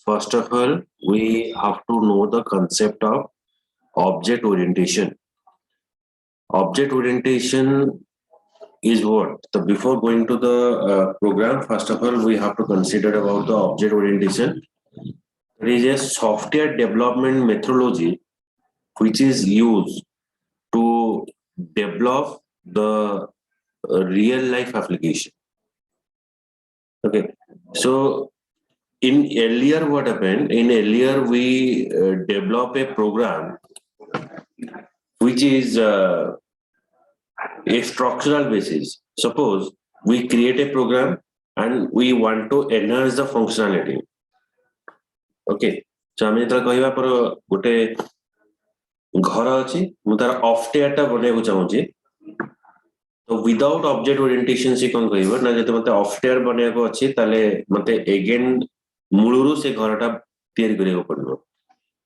first of all, we have to know the concept of object orientation. Object orientation is what? Before going to the program, first of all, we have to consider about the object orientation. There is a software development methodology which is used to develop the real life application. Okay, so in earlier what happened? In earlier we develop a program which is a structural basis. Suppose we create a program and we want to enhance the functionality. Okay, so ଆମେ ଯେତେବେଳେ କହିବା पर ଗୋଟେ ଘର ଅଛି ମୁଁ ତାର ଅଫ୍ଟେୟାର ଟା ବନେଇବାକୁ ଚାହୁଁଛି ତ ୱିଦାଉଟ୍ ଅବଜେକ୍ଟ ଓରିଏଣ୍ଟେସନ ସେ କଣ କହିବ ନା ଯଦି ମତେ ଅଫ୍ଟେୟାର ବନେଇବାକୁ ଅଛି ତାହେଲେ ମତେ ଏଗେନ୍ ମୂଳରୁ ସେ ଘରଟା ତିଆରି କରିବାକୁ ପଡିବ.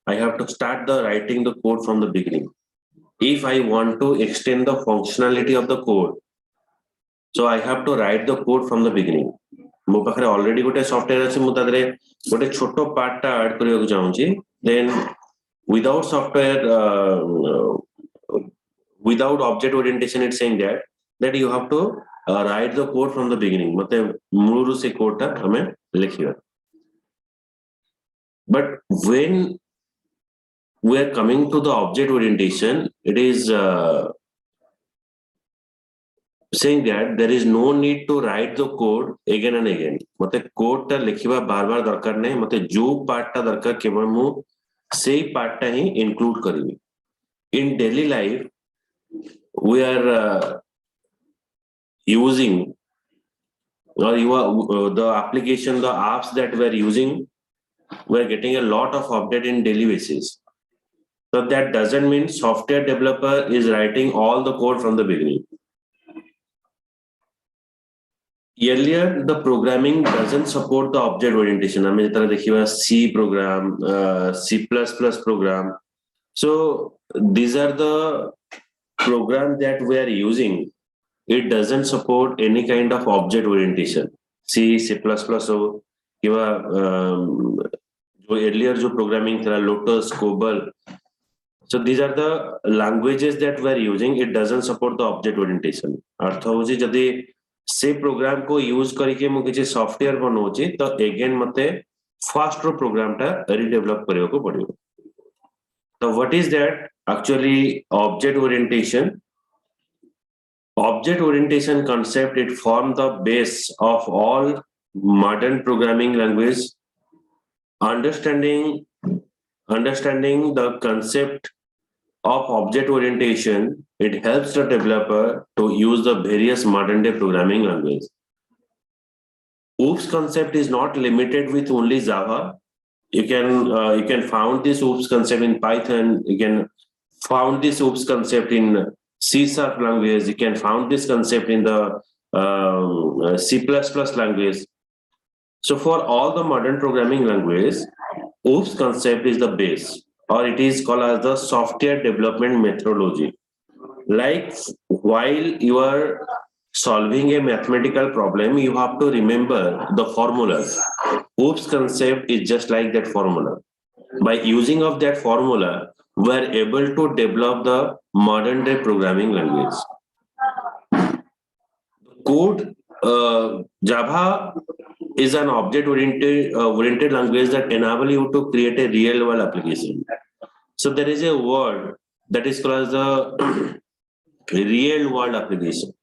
I have to start the writing the code from the beginning. If I want to extend the functionality of the code, so I have to write the code from the beginning. ମୋ ପାଖରେ already ଗୋଟେ software ଅଛି ମୁଁ ତା ଦେହରେ ଗୋଟେ ଛୋଟ part ଟା add କରିବାକୁ ଚାହୁଁଛି then without software without object orientation it's saying that you have to write the code from the beginning. ମତେ ମୂଳରୁ ସେ code ଟା ଆମେ ଲେଖିବା. But when we are coming to the object orientation, it is saying that there is no need to write the code again and again. मते code टा लिखिबा बार-बार दरकार नहीं. मते जो part टा दरकार केवल मु सेही part टा ही include करिवि. In daily life, we are using or the application, the apps that we are using, we are getting a lot of update in daily basis. So that doesn't mean software developer is writing all the code from the beginning. Earlier, the programming doesn't support the object orientation. I mean, C program, C++ program. So these are the programs that we are using. It doesn't support any kind of object orientation. C++ हो किंवा जो earlier जो programming था Lotus, COBOL. So these are the languages that we are using. It doesn't support the object orientation. अर्थ होची जदि से programme को use करके मु किछि सॉफ्टवेयर बनौछि तो अगेन मते फास्ट रो प्रोग्राम टा रीडेवलप करबा को पड़िबो. So what is that? Actually object orientation. Object orientation concept, it forms the base of all modern programming language. Understanding the concept of object orientation, it helps the developer to use the various modern day programming languages. OOPS concept is not limited with only Java. You can found this OOPS concept in Python. You can found this OOPS concept in C# language. You can found this concept in the C++ language. So for all the modern programming languages, OOPS concept is the base, or it is called as the software development methodology. Like while you are solving a mathematical problem, you have to remember the formula. OOPS concept is just like that formula. By using of that formula, we are able to develop the modern day programming language. Code, Java is an object-oriented language that enable you to create a real-world application. So there is a word that is called as the real-world application.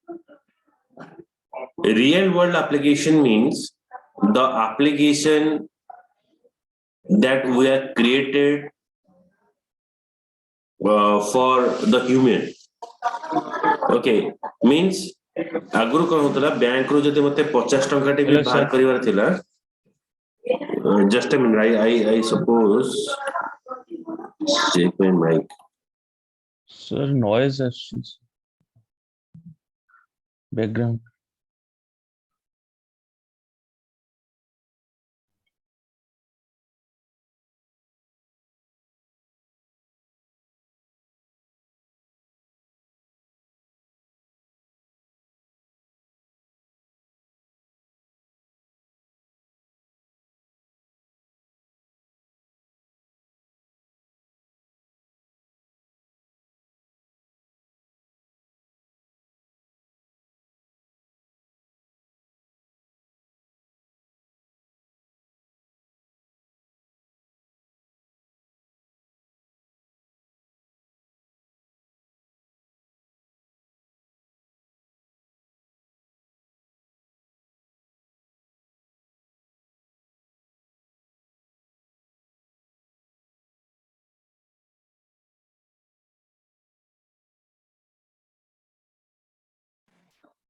Real-world application means the application that we have created for the human. Okay, means आगुरु कौन होता है bank रो जदि मते 50 टंका टे भी बाहर करिवार थिला just a minute I suppose check my mic sir noise background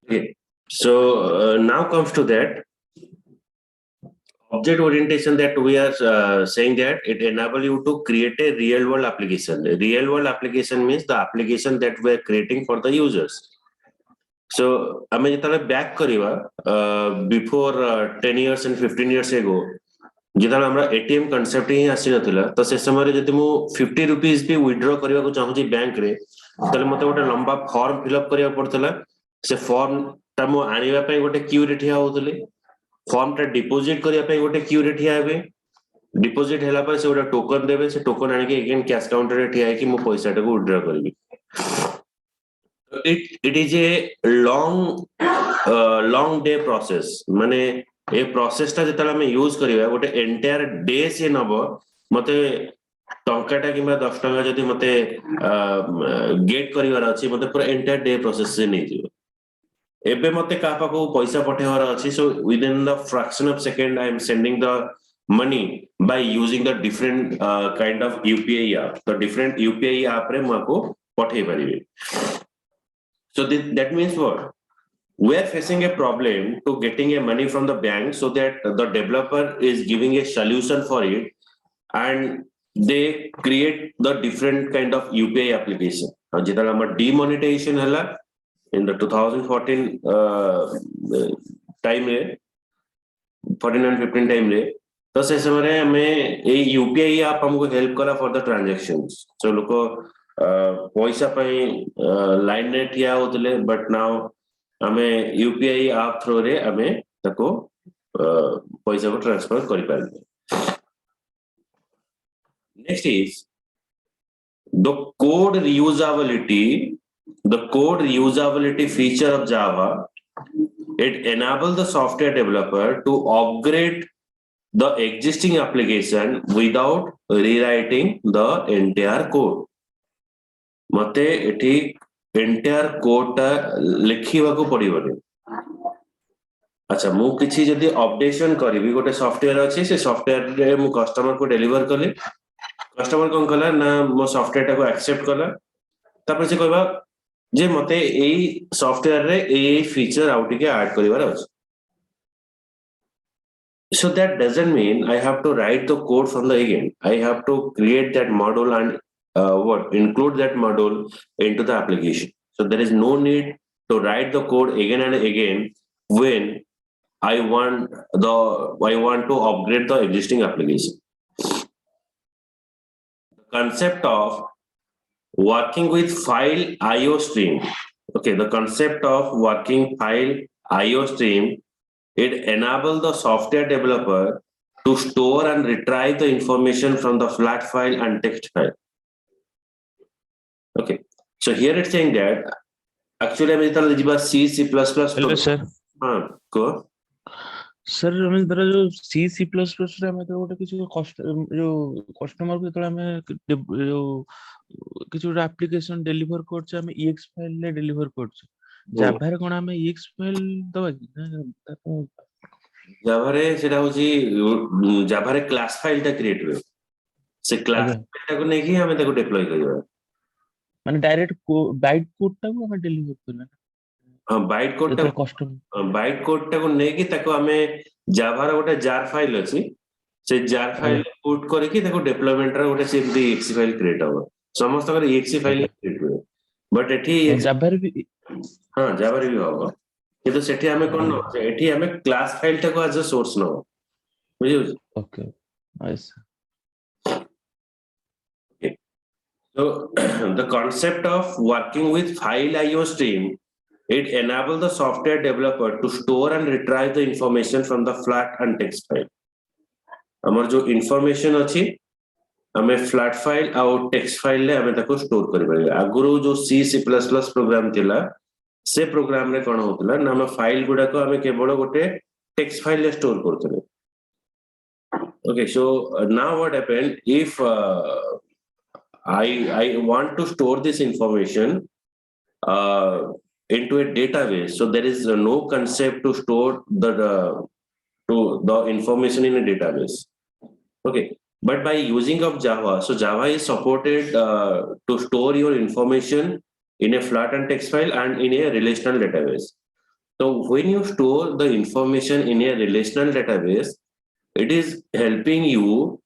Okay. So now comes to that object orientation that we are saying that it enable you to create a real world application. A real world application means the application that we are creating for the users. So I mean, back kariba before 10 years and 15 years ago, ଯେତେବେଳେ ଆମର ATM concept ହିଁ ଆସିନଥିଲା ତ ସେ ସମୟରେ ଯଦି ମୁଁ 50 rupees ବି withdraw କରିବାକୁ ଚାହୁଁଛି ବ୍ୟାଙ୍କରେ ତାହେଲେ ମତେ ଗୋଟେ ଲମ୍ବା ଫର୍ମ ଫିଲ୍ଅପ୍ କରିବାକୁ ପଡୁଥିଲା ସେ ଫର୍ମ ଟା ମୁଁ ଆଣିବା ପାଇଁ ଗୋଟେ କ୍ୟୁରେ ଠିଆ ହଉଥିଲି ଫର୍ମ ଟା ଡିପୋଜିଟ୍ କରିବା ପାଇଁ ଗୋଟେ କ୍ୟୁରେ ଠିଆ ହେବେ ଡିପୋଜିଟ୍ ହେଲା ପରେ ସେ ଗୋଟେ ଟୋକନ ଦେବେ ସେ ଟୋକନ ଆଣିକି ଏଗେନ୍ କ୍ୟାଶ କାଉଣ୍ଟରରେ ଠିଆ ହେଇକି ମୁଁ ପଇସାଟାକୁ ୱିଡ୍ର କରିବି it is a long day process ମାନେ ए प्रोसेस टा जेतला ଆମେ यूज करिवा गोटे एंटायर डे से नबो मते टंकाटा किबा 10 टंका जदी मते गेट करिवार अछि मते पूरा एंटायर डे प्रोसेस से नै दियो एबे मते का पाको पैसा पठेवार अछि so with in the fraction of second I am sending the money by using the different kind of UPI app the different UPI app रे मको पठेइ परिबे so that means what we are facing a problem to getting a money from the bank so that the developer is giving a solution for it and they create the different kind of UPI application. Jitala ama demonetization hala in the 2014 time re 14 and 15 time re तो से समय हमें ये UPI app हमको help करा for the transactions सो लोको पैसा पे लाइन ने ठिया होतले बट नाउ हमें यूपीआई ऐप थ्रू रे हमें ताको पैसा को ट्रांसफर करि पारबे next is the code reusability feature of Java it enables the software developer to upgrade the existing application without rewriting the entire code मते एठी entire code टा लिखिबा को पड़िबोनी अच्छा मु किछि जदी अपडेशन करबी गोटे सॉफ्टवेयर अछि से सॉफ्टवेयर रे मु कस्टमर को डिलीवर करले कस्टमर कोन कला ना मो सॉफ्टवेयर टा को एक्सेप्ट कला तापर से कहबा जे मते एई सॉफ्टवेयर रे एई फीचर आउट के ऐड करिवार अछि So that doesn't mean I have to write the code from the again. I have to create that module and include that module into the application. So there is no need to write the code again and again when I want to upgrade the existing application. The concept of working with file IO stream. Okay, the concept of working file IO stream it enables the software developer to store and retrieve the information from the flat file and text file. Okay, so here it's saying that actually I'm going C, C++. Hello, sir. Go. Sir हमें तरह जो C C++ रे हमें तो गोटे किसी जो customer को जेतले हमें जो किसी गोटे एप्लीकेशन डिलीवर करछ हमें EX फाइल ले डिलीवर करछ जाभा रे कोन हमें EX फाइल दबा कि जाभा रे सेटा होची जाभा रे क्लास फाइल टा क्रिएट हुए से क्लास फाइल टा को नै कि हमें ताको डिप्लॉय करियो माने डायरेक्ट बाइट कोड टा को हमें डिलीवर करना हां बाइट कोड टा को नै कि ताको हमें जाभा रे गोटे जार फाइल अछि से जार फाइल पुट करि कि ताको डिप्लॉयमेंट रे गोटे सेमती EXE फाइल क्रिएट हो समस्त कर EXE फाइल क्रिएट हुए बट एठी जाभा रे भी हां जाभा रे भी होबो किंतु सेठी हमें कोन एठी हमें क्लास फाइल टा को एज अ सोर्स नो बुझियो okay nice So the concept of working with file IO stream, it enables the software developer to store and retrieve the information from the flat and text file. हमर जो information अछि हमें flat file और text file ले हमें ताको store करि परिबे आगुरो जो C C++ प्रोग्राम थिला से प्रोग्राम रे कोन होतला ना हम फाइल गुडा को हमें केवल गोटे text file ले store करथले okay so now what happened if I want to store this information into a database. So there is no concept to store the information in a database. Okay, but by using of Java, so Java is supported to store your information in a flat and text file and in a relational database. So when you store the information in a relational database, it is helping you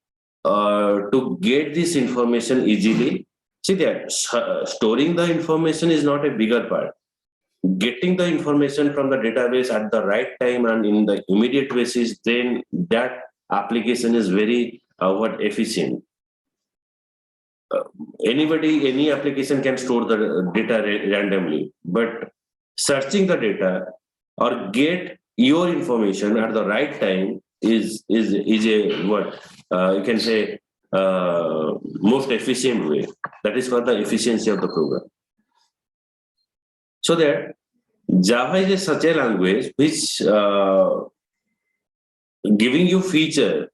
to get this information easily. See that storing the information is not a bigger part. Getting the information from the database at the right time and in the immediate basis, then that application is very efficient. Any application can store the data randomly, but searching the data or get your information at the right time is a what you can say most efficient way. That is for the efficiency of the program. So that Java is such a language which giving you feature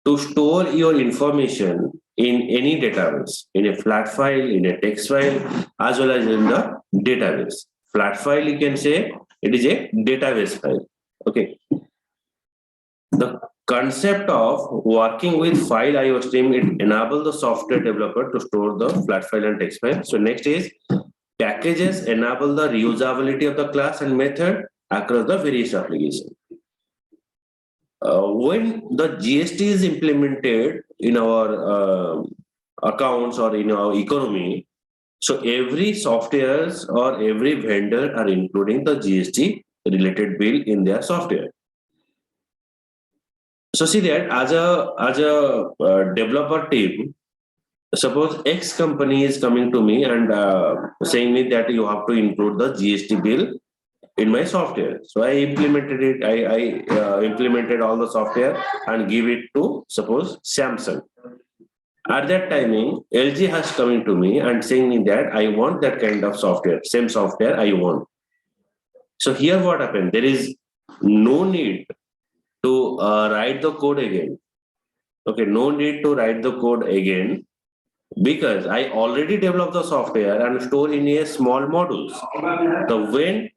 to store your information in any database, in a flat file, in a text file, as well as in the database. Flat file, you can say it is a database file. Okay. The concept of working with file IO stream, it enables the software developer to store the flat file and text file. So next is packages enable the reusability of the class and method across the various applications. When the GST is implemented in our accounts or in our economy, so every softwares or every vendor are including the GST related bill in their software. So see that as a developer team, suppose X company is coming to me and saying me that you have to include the GST bill in my software. So I implemented it. I implemented all the software and give it to suppose Samsung. At that timing, LG has coming to me and saying me that I want that kind of software, same software I want. So here what happened? There is no need to write the code again. Okay, no need to write the code again because I already developed the software and store in a small modules. So when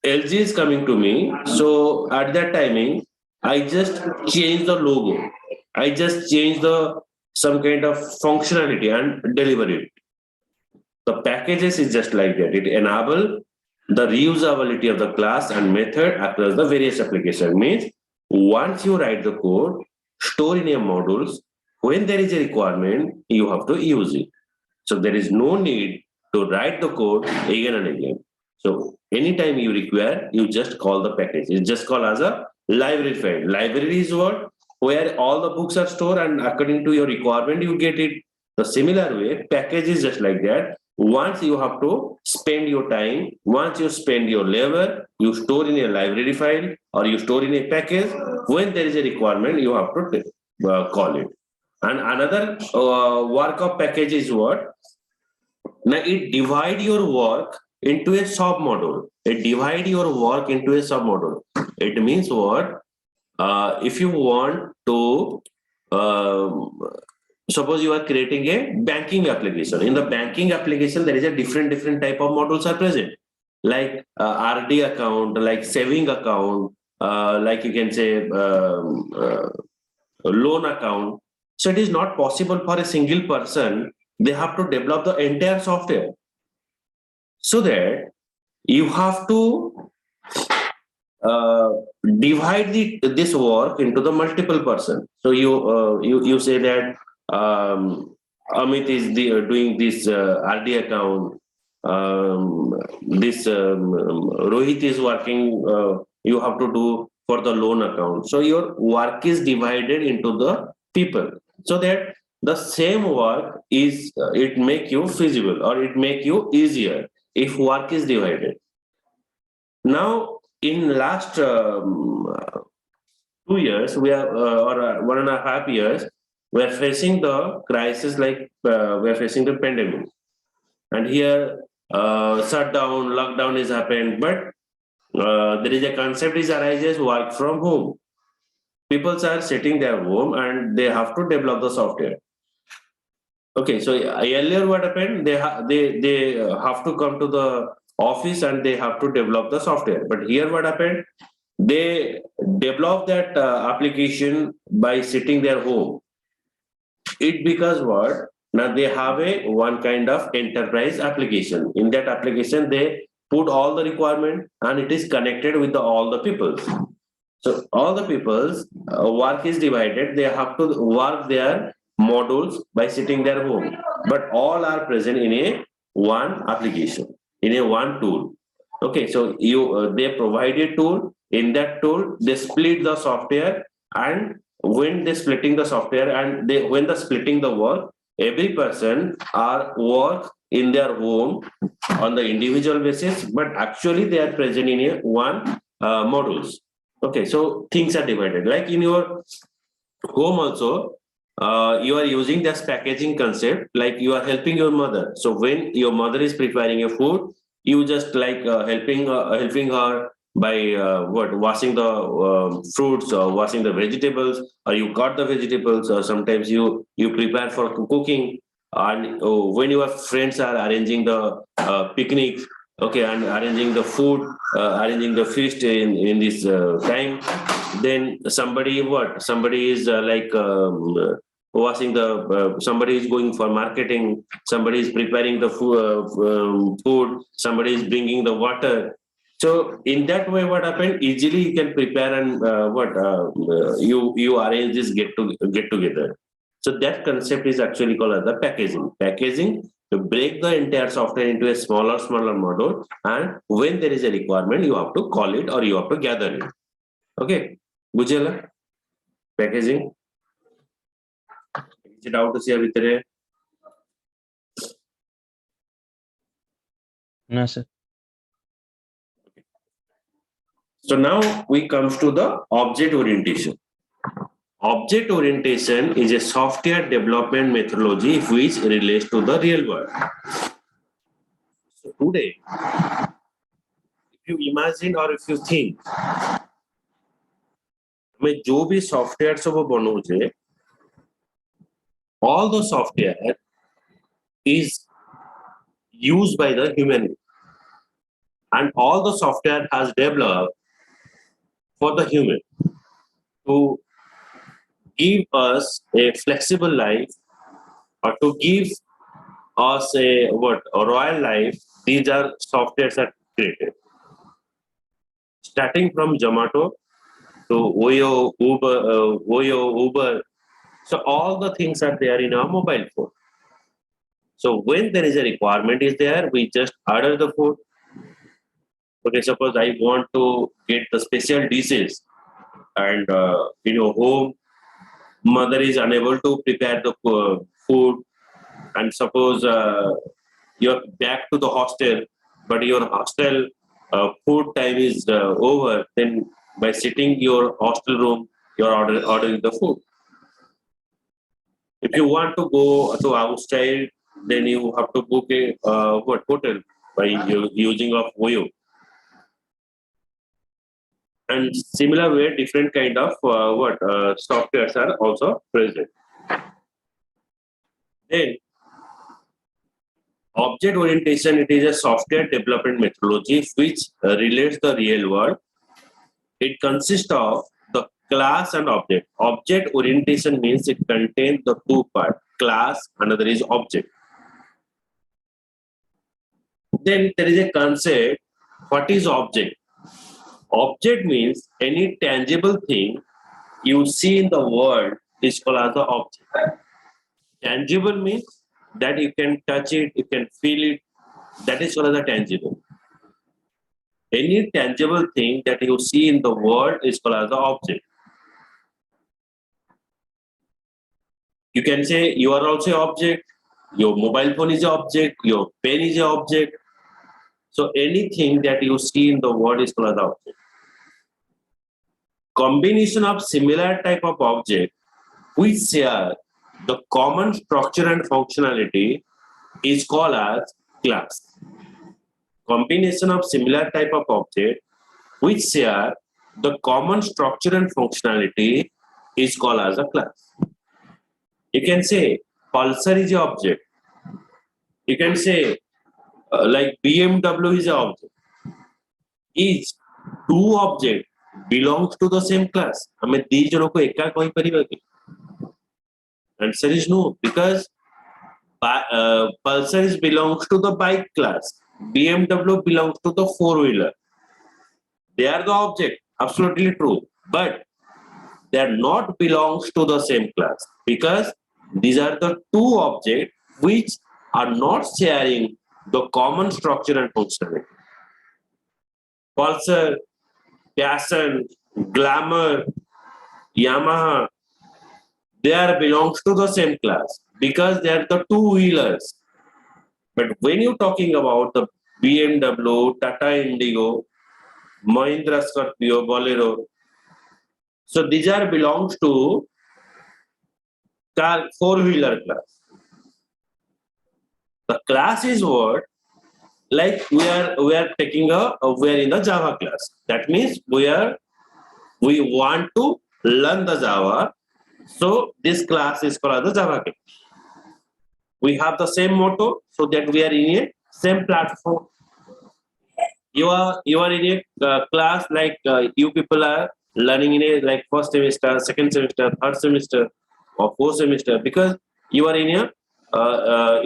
LG is coming to me, so at that timing, I just change the logo. I just change the some kind of functionality and deliver it. The packages is just like that. It enable the reusability of the class and method across the various applications. Means once you write the code, store in your modules, when there is a requirement, you have to use it. So there is no need to write the code again and again. So anytime you require, you just call the package. It's just called as a library file. Library is what? Where all the books are stored and according to your requirement, you get it. The similar way, package is just like that. Once you have to spend your time, once you spend your labor, you store in a library file or you store in a package. When there is a requirement, you have to call it. And another work of package is what? Now it divide your work into a sub-module. It divide your work into a sub-module. It means what? If you want to, suppose you are creating a banking application. In the banking application, there is a different type of modules are present, like RD account, like saving account, like you can say loan account. So it is not possible for a single person. They have to develop the entire software. So that you have to divide this work into the multiple person. So you say that Amit is doing this RD account. This Rohit is working. You have to do for the loan account. So your work is divided into the people, so that the same work is it make you feasible or it make you easier if work is divided. Now, in last 2 years, we are or 1.5 years, we are facing the crisis like we are facing the pandemic, and here shutdown, lockdown is happened, but there is a concept is arises work from home. People are sitting their home and they have to develop the software. Okay, so earlier what happened? They have to come to the office and they have to develop the software. But here what happened? They develop that application by sitting their home. It because what? Now they have a one kind of enterprise application. In that application, they put all the requirement and it is connected with all the people. So all the people's work is divided. They have to work their modules by sitting their home, but all are present in a one application, in a one tool. Okay, so they provide a tool. In that tool, they split the software, and when they splitting the software and when the splitting the work, every person are work in their home on the individual basis, but actually they are present in a one modules. Okay, so things are divided. Like in your home also, you are using this packaging concept, like you are helping your mother. So when your mother is preparing a food, you just like helping her by washing the fruits or washing the vegetables, or you cut the vegetables, or sometimes you prepare for cooking. And when your friends are arranging the picnic, okay, and arranging the food, arranging the feast in this time, then somebody is washing the somebody is going for marketing, somebody is preparing the food, somebody is bringing the water. So in that way, what happened, easily you can prepare and you arrange this get together. So that concept is actually called as the packaging to break the entire software into a smaller module, and when there is a requirement, you have to call it or you have to gather it. Okay, বুঝলা packaging କିଛି doubt ଅଛି ୟା ଭିତରେ? ନା sir. So now we comes to the object orientation. Object orientation is a software development methodology which relates to the real world. So today, if you imagine or if you think, मैं जो भी software सब बनाऊचे, all the software is used by the human, and all the software has developed for the human to give us a flexible life, or to give us a royal life. These are softwares are created, starting from Zomato to Uber. So all the things are there in our mobile phone. So when there is a requirement is there, we just order the food. Okay, suppose I want to get the special dishes, and in your home, mother is unable to prepare the food, and suppose you're back to the hostel, but your hostel food time is over. Then by sitting your hostel room, you're ordering the food. If you want to go to outside, then you have to book a hotel by using of Voyo. And similar way, different kind of softwares are also present. Then object orientation, it is a software development methodology which relates the real world. It consists of the class and object. Object orientation means it contains the two parts, class, another is object. Then there is a concept, what is object? Object means any tangible thing you see in the world is called as the object. Tangible means that you can touch it, you can feel it, that is called as a tangible. Any tangible thing that you see in the world is called as the object. You can say you are also an object, your mobile phone is an object, your pen is an object. So anything that you see in the world is called as the object. Combination of similar type of object which share the common structure and functionality is called as class. Combination of similar type of object which share the common structure and functionality is called as a class. You can say Pulsar is an object. You can say like BMW is an object. Each two objects belongs to the same class. हमें दी जनों को एक का कोई परिवार की? Answer is no, because Pulsar belongs to the bike class, BMW belongs to the four-wheeler. They are the object, absolutely true. But they are not belongs to the same class because these are the two objects which are not sharing the common structure and functionality. Pulsar, Passion, Glamour, Yamaha, they are belongs to the same class because they are the two-wheelers. But when you're talking about the BMW, Tata Indigo, Mahindra Scorpio, Bolero, so these are belongs to car four-wheeler class. The class is what? Like we are taking we are in the Java class. That means we want to learn the Java. So this class is called the Java class. We have the same motto so that we are in a same platform. You are in a class like you people are learning in a like first semester, second semester, third semester, or fourth semester because you are in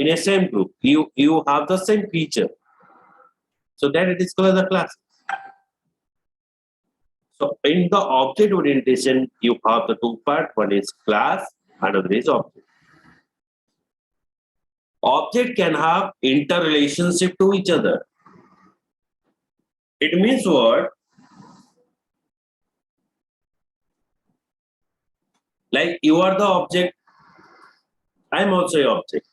a same group. You have the same feature. So that it is called the class. So in the object orientation, you have the two part. One is class, another is object. Object can have interrelationship to each other. It means what? Like you are the object, I am also an object.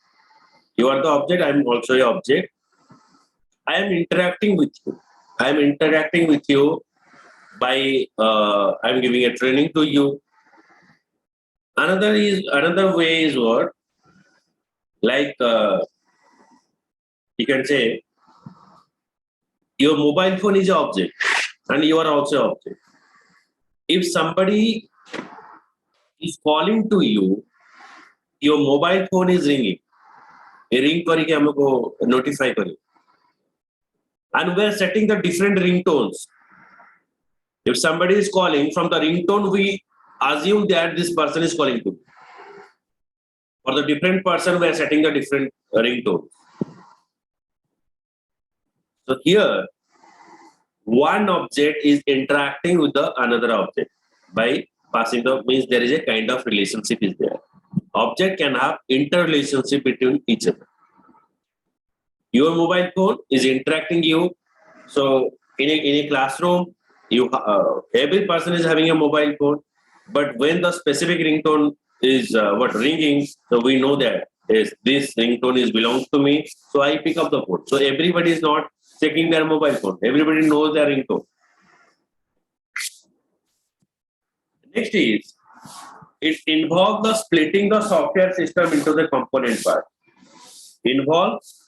You are the object, I am also an object. I am interacting with you. I am interacting with you by I am giving a training to you. Another way is what? Like you can say your mobile phone is an object and you are also an object. If somebody is calling to you, your mobile phone is ringing. A ring करके हमको notify करे. And we are setting the different ringtones. If somebody is calling from the ringtone, we assume that this person is calling to. For the different person, we are setting the different ringtone. So here, one object is interacting with the another object by passing the means there is a kind of relationship is there. Object can have interrelationship between each other. Your mobile phone is interacting you. So in a classroom, you every person is having a mobile phone, but when the specific ringtone is ringing, so we know that is this ringtone is belongs to me. So I pick up the phone. So everybody is not checking their mobile phone. Everybody knows their ringtone. Next is it involves the splitting the software system into the component part. Involves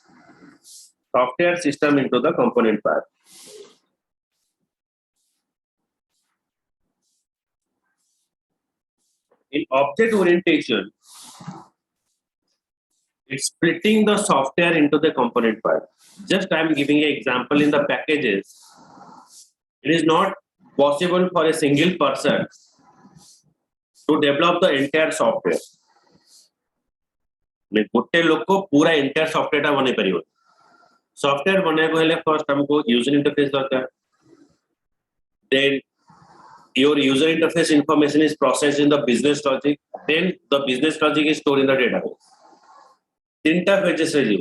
software system into the component part. In object orientation, it's splitting the software into the component part. Just I'm giving an example in the packages. It is not possible for a single person to develop the entire software. गोटे लोग को पूरा entire software टा बने परियो. Software बने को हेले first हमको user interface दरकार. Then your user interface information is processed in the business logic. Then the business logic is stored in the database. Interfaces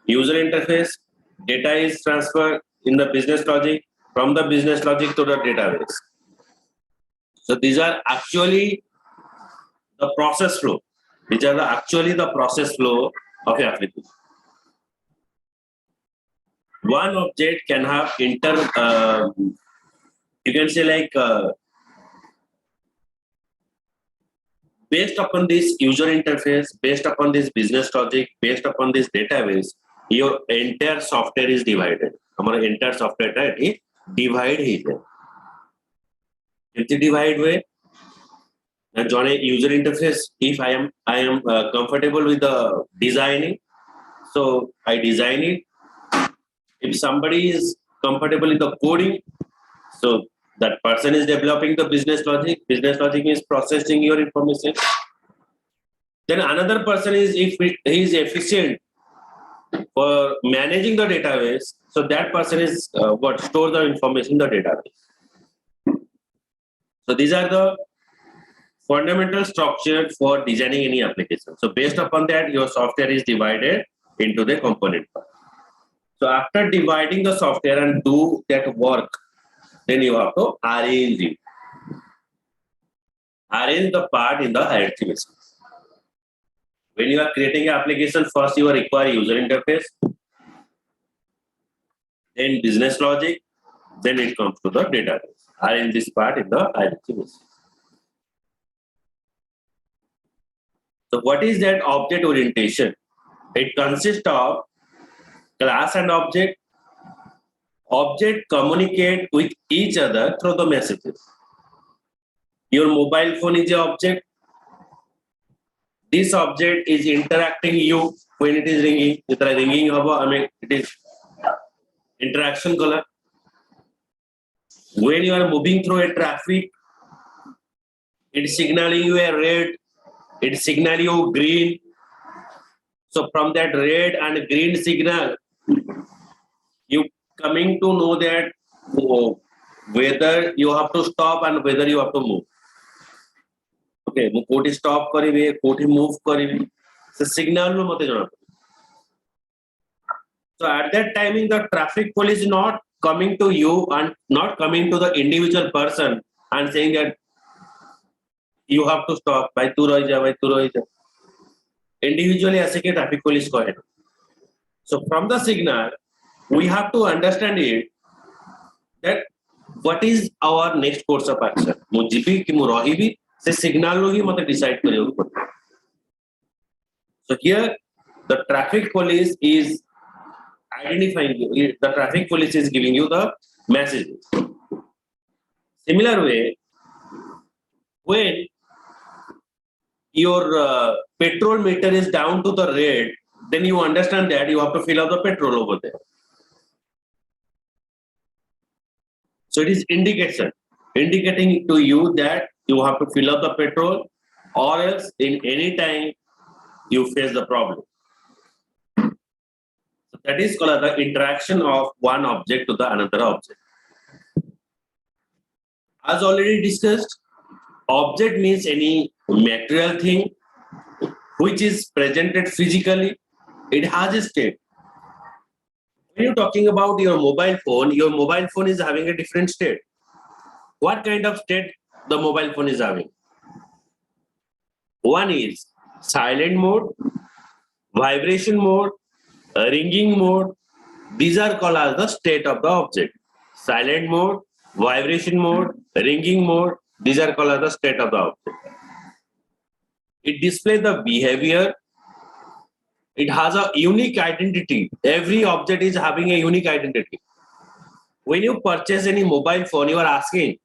user interface, data is transferred in the business logic, from the business logic to the database. So these are actually the process flow. These are actually the process flow of your application. One object can have you can say like based upon this user interface, based upon this business logic, based upon this database, your entire software is divided. Our entire software is divided. Divide way. And join a user interface. If I am comfortable with the designing, so I design it. If somebody is comfortable with the coding, so that person is developing the business logic. Business logic is processing your information. Then another person is, if he is efficient, for managing the database. So that person is what store the information in the database. So these are the fundamental structure for designing any application. So based upon that, your software is divided into the component part. So after dividing the software and do that work, then you have to arrange it. Arrange the part in the hierarchy basis. When you are creating an application, first you require user interface, then business logic, then it comes to the database. Arrange this part in the hierarchy basis. So what is that object orientation? It consists of class and object. Object communicate with each other through the messages. Your mobile phone is an object. This object is interacting you when it is ringing. It is interaction color. When you are moving through a traffic, it is signaling you a red, it is signaling you green. So from that red and green signal, you coming to know that whether you have to stop and whether you have to move. Okay, ମୁଁ कोठी stop करिवे कोठी move करिवे से signal नु मते जଣା. So at that timing the traffic police is not coming to you and not coming to the individual person and saying that you have to stop, भाई तू रह जा. Individually ऐसे के traffic police कहे. So from the signal we have to understand it that what is our next course of action. मु GB कि मु रहिबी से signal लो ही मते decide करियो पड़े. So here the traffic police is identifying you. The traffic police is giving you the messages. Similar way, when your petrol meter is down to the red, then you understand that you have to fill up the petrol over there. So it is indicating to you that you have to fill up the petrol, or else in any time you face the problem. So that is called the interaction of one object to the another object. As already discussed, object means any material thing which is presented physically. It has a state. When you're talking about your mobile phone is having a different state. What kind of state the mobile phone is having? One is silent mode, vibration mode, ringing mode. These are called as the state of the object. Silent mode, vibration mode, ringing mode. These are called as the state of the object. It displays the behavior. It has a unique identity. Every object is having a unique identity. When you purchase any mobile phone, you are asking,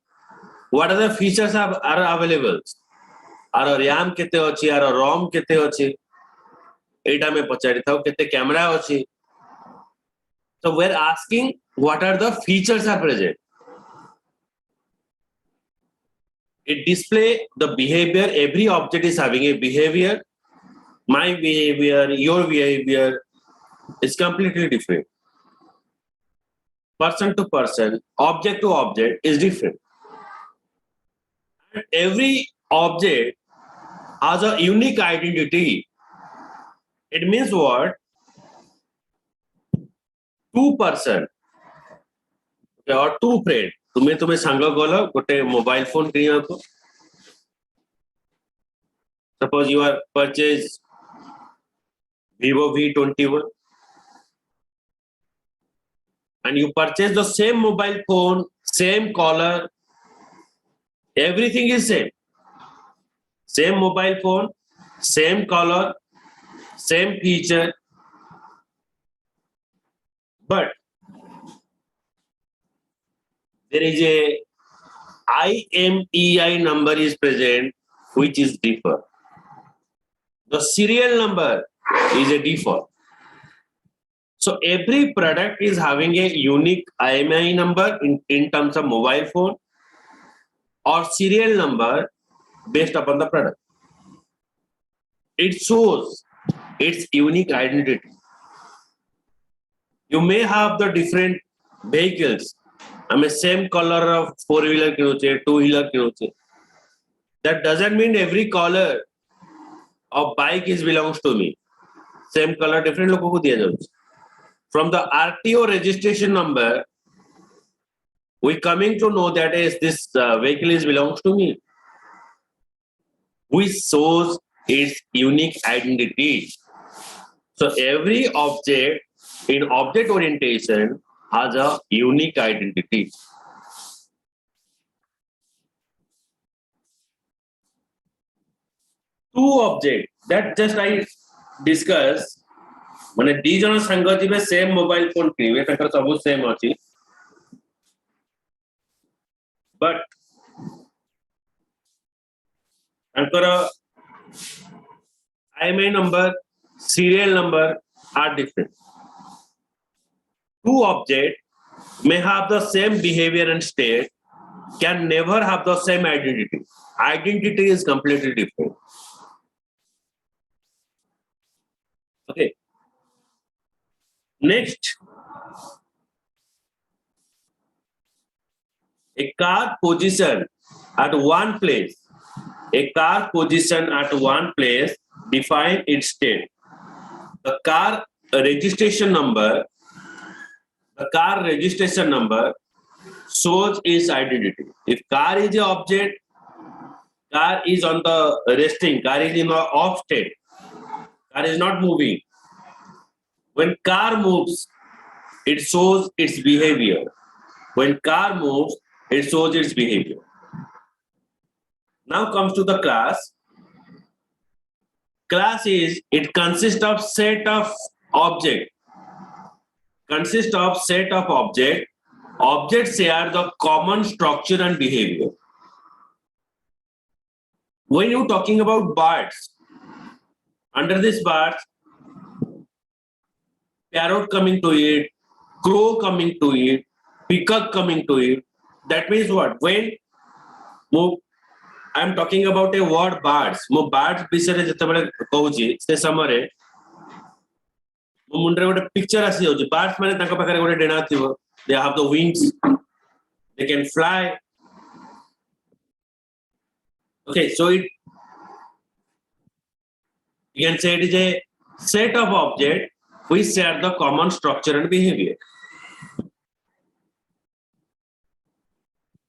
what are the features are available? Are RAM kete ochi, are ROM kete ochi? Eta me pachari thau kete camera ochi. So we're asking what are the features are present. It display the behavior. Every object is having a behavior. My behavior, your behavior is completely different. Person to person, object to object is different. And every object has a unique identity. It means what? Two person or two friend. तुम्हें सांग गल गोटे mobile phone किन को. Suppose you are purchased Vivo V21 and you purchase the same mobile phone, same color, everything is same. Same mobile phone, same color, same feature, but there is a IMEI number is present which is differ. The serial number is a default. So every product is having a unique IMEI number in terms of mobile phone or serial number based upon the product. It shows its unique identity. You may have the different vehicles. I mean, same color of four-wheeler kinuche, two-wheeler kinuche. That doesn't mean every color of bike is belongs to me. Same color, different लोगों को दिया जाता है. From the RTO registration number, we coming to know that is this vehicle is belongs to me, which shows its unique identity. So every object in object orientation has a unique identity. Two objects that just I discuss. माने दी जन संग जिबे same mobile phone किनिबे तकर सब same अछि, but तकर IMEI number, serial number are different. Two objects may have the same behavior and state, can never have the same identity. Identity is completely different. Okay. Next, a car position at one place. A car position at one place define its state. The car registration number shows its identity. If car is an object, car is on the resting, car is in the off state, car is not moving. When car moves, it shows its behavior. When car moves, it shows its behavior. Now comes to the class. Class is, it consists of set of object. Objects share the common structure and behavior. When you're talking about birds, under this birds, parrot coming to it, crow coming to it, peacock coming to it. That means what? When I'm talking about a word birds, mo birds bisare jetabele kohuchi se samare mo mundre gote picture asi hoji. Birds mane tanka pakare gote dena thibo. They have the wings, they can fly. Okay, so you can say it is a set of objects which share the common structure and behavior.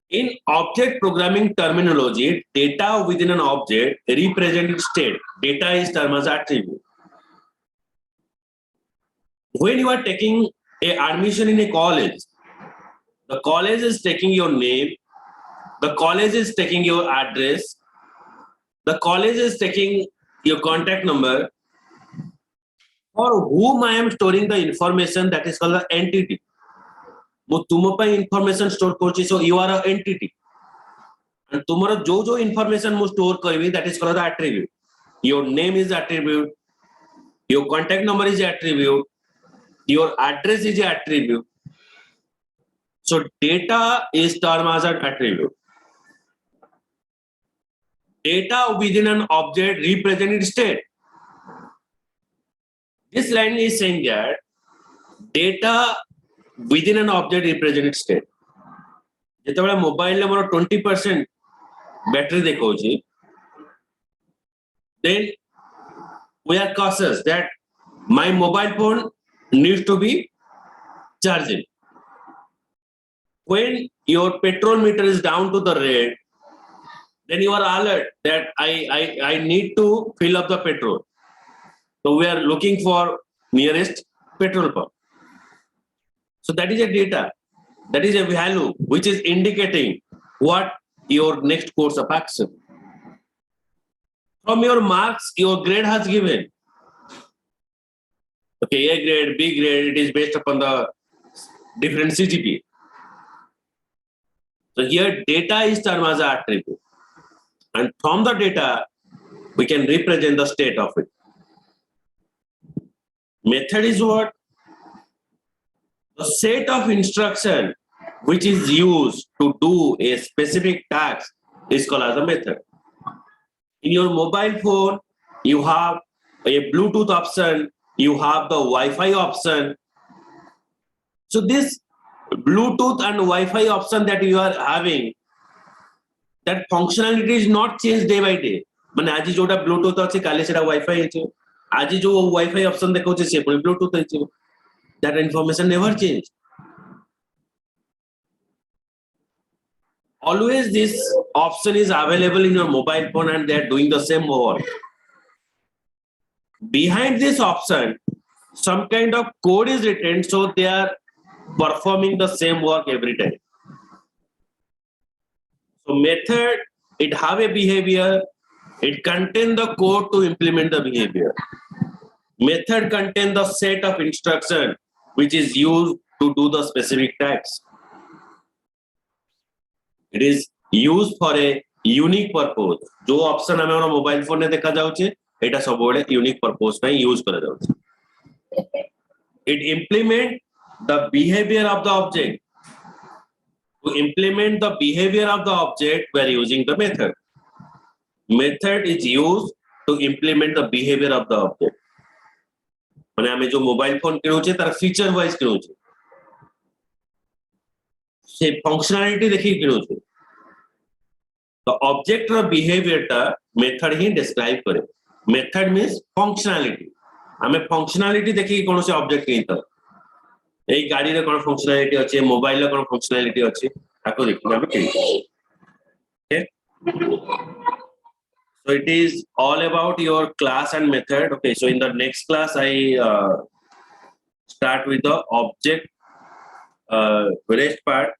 In object programming terminology, data within an object represents its state. Data is termed as attribute. When you are taking a admission in a college, the college is taking your name, the college is taking your address, the college is taking your contact number. For whom I am storing the information, that is called the entity. Information store करछि, so you are an entity. And तुम्हारा जो information मु store करिवि, that is called the attribute. Your name is attribute, your contact number is attribute, your address is attribute. So data is termed as an attribute. Data within an object represents its state. This line is saying that data within an object represents its state. ଯେତେବେଳେ ମୋବାଇଲରେ ମୋର 20% battery ଦେଖଉଛି, then we are cautious that my mobile phone needs to be charging. When your petrol meter is down to the red, then you are alert that I need to fill up the petrol. So we are looking for nearest petrol pump. So that is a data, that is a value which is indicating what your next course of action. From your marks, your grade has given. Okay, A grade, B grade, it is based upon the different CGPA. So here data is termed as an attribute. And from the data, we can represent the state of it. Method is what? The set of instruction which is used to do a specific task is called as a method. In your mobile phone, you have a Bluetooth option, you have the Wi-Fi option. So this Bluetooth and Wi-Fi option that you are having, that functionality is not changed day by day. মানে আজি ଯୋଉଟା Bluetooth ଅଛି କାଲି ସେଟା Wi-Fi ହେଇଯିବ, ଆଜି ଯୋଉ Wi-Fi option ଦେଖଉଛି ସେ ପୁଣି Bluetooth ହେଇଯିବ. That information never change. Always this option is available in your mobile phone and they are doing the same work. Behind this option, some kind of code is written, so they are performing the same work every time. So method, it have a behavior, it contain the code to implement the behavior. Method contain the set of instruction which is used to do the specific task. It is used for a unique purpose. जो option हमें हमारा mobile phone में देखा जाऊँचे, इटा सब बोले unique purpose में use करा जाऊँचे. It implement the behavior of the object. To implement the behavior of the object, we are using the method. Method is used to implement the behavior of the object. माने हमें जो mobile phone किनोचे तार feature wise किनोचे. से functionality देखी किनोचे. The object or behavior टा method ही describe करे. Method means functionality. हमें functionality देखी कौन से object नहीं था. এই গাড়ির কোন functionality আছে, মোবাইলের কোন functionality আছে, তাকে দেখি আমি ঠিক। Okay. So it is all about your class and method. Okay, so in the next class I start with the object rest part,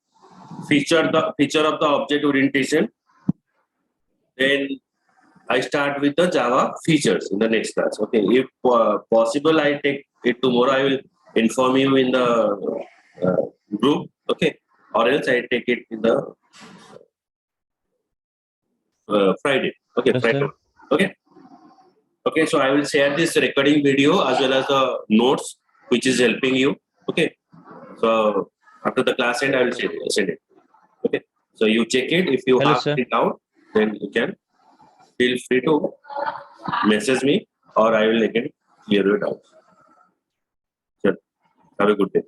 feature of the object orientation. Then I start with the Java features in the next class. Okay, if possible I take it tomorrow, I will inform you in the group, okay, or else I take it in the Friday. Okay, Yes, Friday. sir. Okay. Okay, so I will share this recording video as well as the notes which is helping you. Okay, so after the class end I will send it. Okay, so you check it. If you Hello, have sir. any doubt, then you can feel free to message me or I will again clear your doubts. Sure. Have a good day.